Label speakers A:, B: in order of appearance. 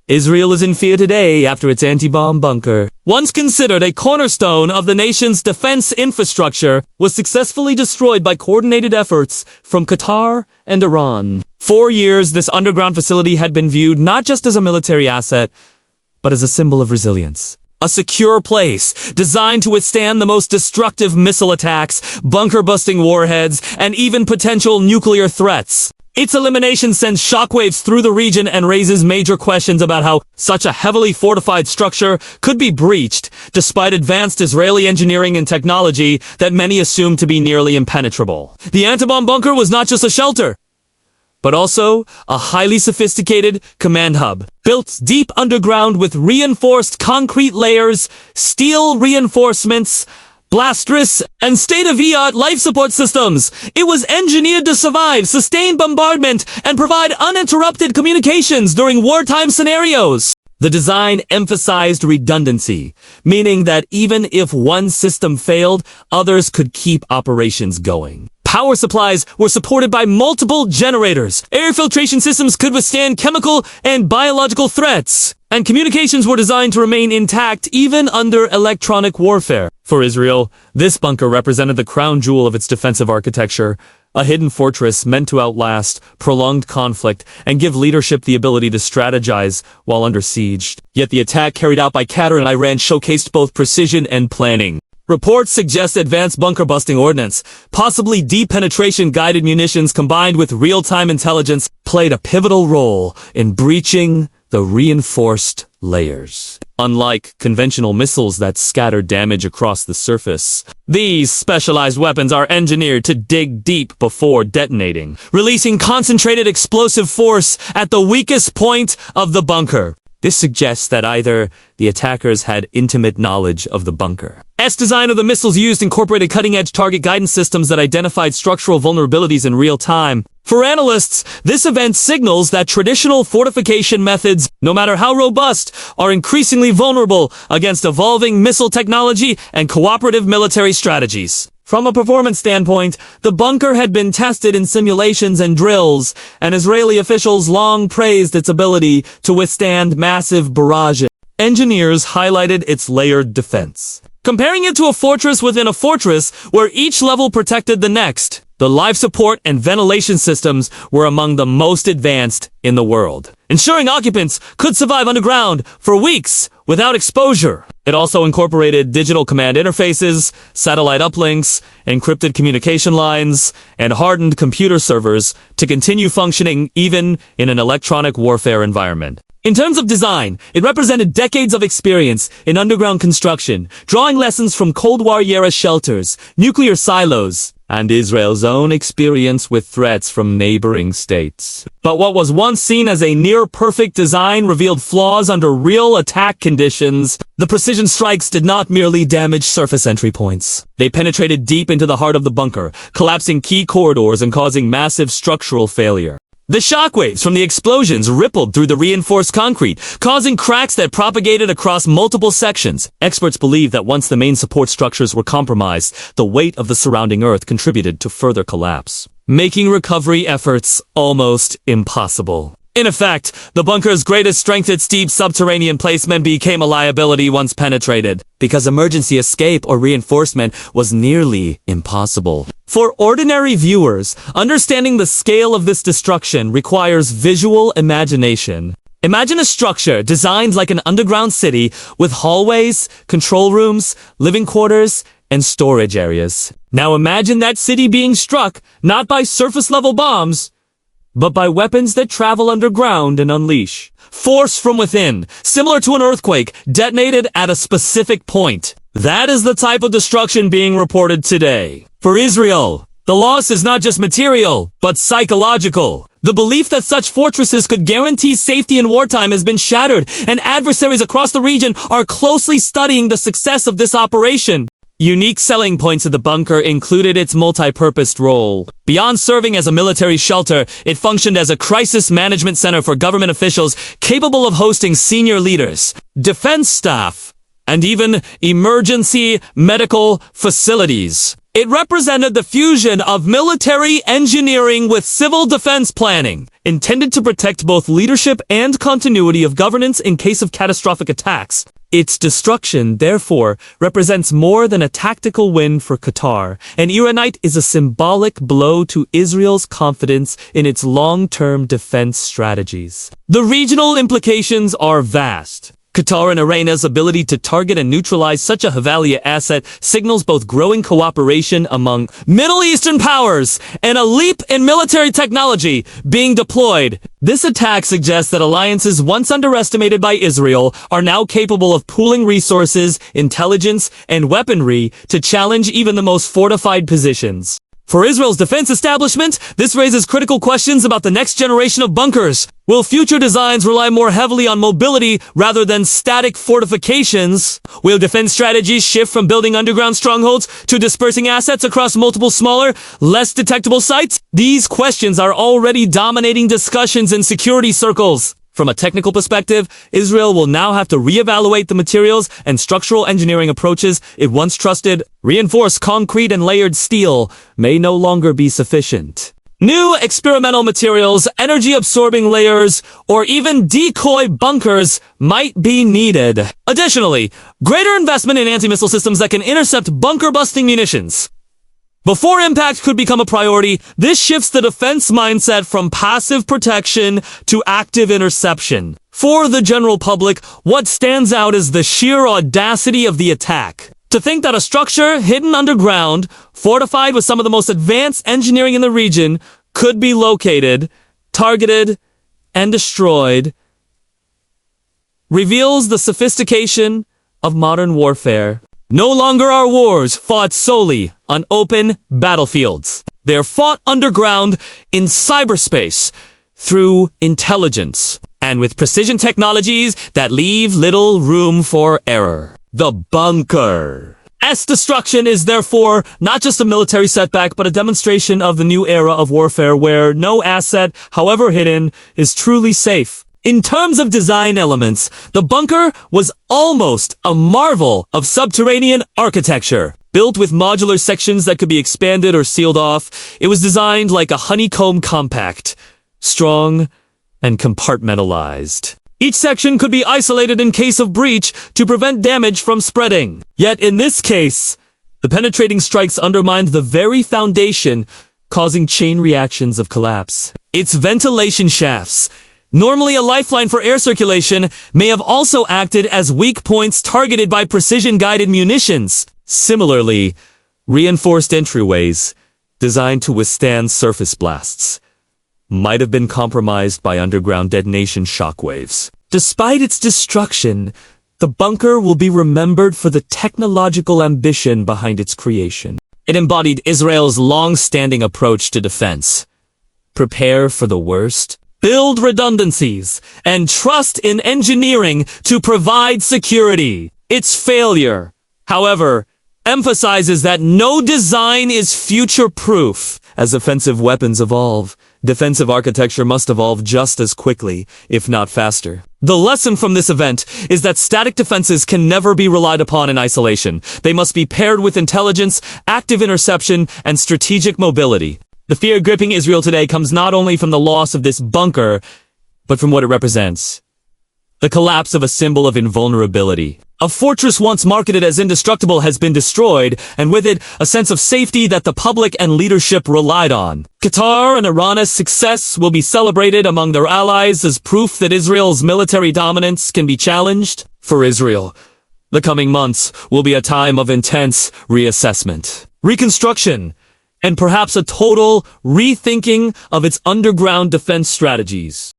A: Israel is in fear today after its anti-bomb bunker, once considered a cornerstone of the nation's defense infrastructure, was successfully destroyed by coordinated efforts from Qatar and Iran. For years, this underground facility had been viewed not just as a military asset, but as a symbol of resilience. A secure place, designed to withstand the most destructive missile attacks, bunker-busting warheads, and even potential nuclear threats. Its elimination sends shockwaves through the region and raises major questions about how such a heavily fortified structure could be breached, despite advanced Israeli engineering and technology that many assume to be nearly impenetrable. The anti-bomb bunker was not just a shelter, but also a highly sophisticated command hub, built deep underground with reinforced concrete layers, steel reinforcements, blastress, and state-of-the-art life support systems. It was engineered to survive sustained bombardment and provide uninterrupted communications during wartime scenarios. The design emphasized redundancy, meaning that even if one system failed, others could keep operations going. Power supplies were supported by multiple generators. Air filtration systems could withstand chemical and biological threats. And communications were designed to remain intact even under electronic warfare. For Israel, this bunker represented the crown jewel of its defensive architecture, a hidden fortress meant to outlast prolonged conflict and give leadership the ability to strategize while under siege. Yet the attack carried out by Qatar and Iran showcased both precision and planning. Reports suggest advanced bunker-busting ordnance, possibly deep penetration-guided munitions combined with real-time intelligence, played a pivotal role in breaching the reinforced layers. Unlike conventional missiles that scatter damage across the surface, these specialized weapons are engineered to dig deep before detonating, releasing concentrated explosive force at the weakest point of the bunker. This suggests that either the attackers had intimate knowledge of the bunker. Design of the missiles used incorporated cutting-edge target guidance systems that identified structural vulnerabilities in real time. For analysts, this event signals that traditional fortification methods, no matter how robust, are increasingly vulnerable against evolving missile technology and cooperative military strategies. From a performance standpoint, the bunker had been tested in simulations and drills, and Israeli officials long praised its ability to withstand massive barrages. Engineers highlighted its layered defense, comparing it to a fortress within a fortress where each level protected the next. The life support and ventilation systems were among the most advanced in the world, ensuring occupants could survive underground for weeks without exposure. It also incorporated digital command interfaces, satellite uplinks, encrypted communication lines, and hardened computer servers to continue functioning even in an electronic warfare environment. In terms of design, it represented decades of experience in underground construction, drawing lessons from Cold War-era shelters, nuclear silos, and Israel's own experience with threats from neighboring states. But what was once seen as a near-perfect design revealed flaws under real attack conditions. The precision strikes did not merely damage surface entry points. They penetrated deep into the heart of the bunker, collapsing key corridors and causing massive structural failure. The shockwaves from the explosions rippled through the reinforced concrete, causing cracks that propagated across multiple sections. Experts believe that once the main support structures were compromised, the weight of the surrounding earth contributed to further collapse, making recovery efforts almost impossible. In effect, the bunker's greatest strength, its deep subterranean placement, became a liability once penetrated, because emergency escape or reinforcement was nearly impossible. For ordinary viewers, understanding the scale of this destruction requires visual imagination. Imagine a structure designed like an underground city with hallways, control rooms, living quarters, and storage areas. Now imagine that city being struck not by surface-level bombs, but by weapons that travel underground and unleash force from within, similar to an earthquake detonated at a specific point. That is the type of destruction being reported today. For Israel, the loss is not just material, but psychological. The belief that such fortresses could guarantee safety in wartime has been shattered, and adversaries across the region are closely studying the success of this operation. Unique selling points of the bunker included its multi-purposed role. Beyond serving as a military shelter, it functioned as a crisis management center for government officials capable of hosting senior leaders, defense staff, and even emergency medical facilities. It represented the fusion of military engineering with civil defense planning, intended to protect both leadership and continuity of governance in case of catastrophic attacks. Its destruction, therefore, represents more than a tactical win for Qatar, and Iranite is a symbolic blow to Israel's confidence in its long-term defense strategies. The regional implications are vast. Qatar and Iran's ability to target and neutralize such a Havalia asset signals both growing cooperation among Middle Eastern powers and a leap in military technology being deployed. This attack suggests that alliances once underestimated by Israel are now capable of pooling resources, intelligence, and weaponry to challenge even the most fortified positions. For Israel's defense establishment, this raises critical questions about the next generation of bunkers. Will future designs rely more heavily on mobility rather than static fortifications? Will defense strategies shift from building underground strongholds to dispersing assets across multiple smaller, less detectable sites? These questions are already dominating discussions in security circles. From a technical perspective, Israel will now have to reevaluate the materials and structural engineering approaches it once trusted. Reinforced concrete and layered steel may no longer be sufficient. New experimental materials, energy-absorbing layers, or even decoy bunkers might be needed. Additionally, greater investment in anti-missile systems that can intercept bunker-busting munitions. Before impact could become a priority, this shifts the defense mindset from passive protection to active interception. For the general public, what stands out is the sheer audacity of the attack. To think that a structure hidden underground, fortified with some of the most advanced engineering in the region, could be located, targeted, and destroyed, reveals the sophistication of modern warfare. No longer are wars fought solely on open battlefields. They're fought underground in cyberspace through intelligence and with precision technologies that leave little room for error. The bunker. Destruction is therefore not just a military setback, but a demonstration of the new era of warfare where no asset, however hidden, is truly safe. In terms of design elements, the bunker was almost a marvel of subterranean architecture. Built with modular sections that could be expanded or sealed off, it was designed like a honeycomb compact, strong and compartmentalized. Each section could be isolated in case of breach to prevent damage from spreading. Yet in this case, the penetrating strikes undermined the very foundation, causing chain reactions of collapse. Its ventilation shafts, normally a lifeline for air circulation, may have also acted as weak points targeted by precision-guided munitions. Similarly, reinforced entryways, designed to withstand surface blasts, might have been compromised by underground detonation shockwaves. Despite its destruction, the bunker will be remembered for the technological ambition behind its creation. It embodied Israel's long-standing approach to defense. Prepare for the worst, build redundancies, and trust in engineering to provide security. Its failure, however, emphasizes that no design is future-proof. As offensive weapons evolve, defensive architecture must evolve just as quickly, if not faster. The lesson from this event is that static defenses can never be relied upon in isolation. They must be paired with intelligence, active interception, and strategic mobility. The fear gripping Israel today comes not only from the loss of this bunker, but from what it represents. The collapse of a symbol of invulnerability. A fortress once marketed as indestructible has been destroyed, and with it, a sense of safety that the public and leadership relied on. Qatar and Iran's success will be celebrated among their allies as proof that Israel's military dominance can be challenged. For Israel, the coming months will be a time of intense reassessment, reconstruction, and perhaps a total rethinking of its underground defense strategies.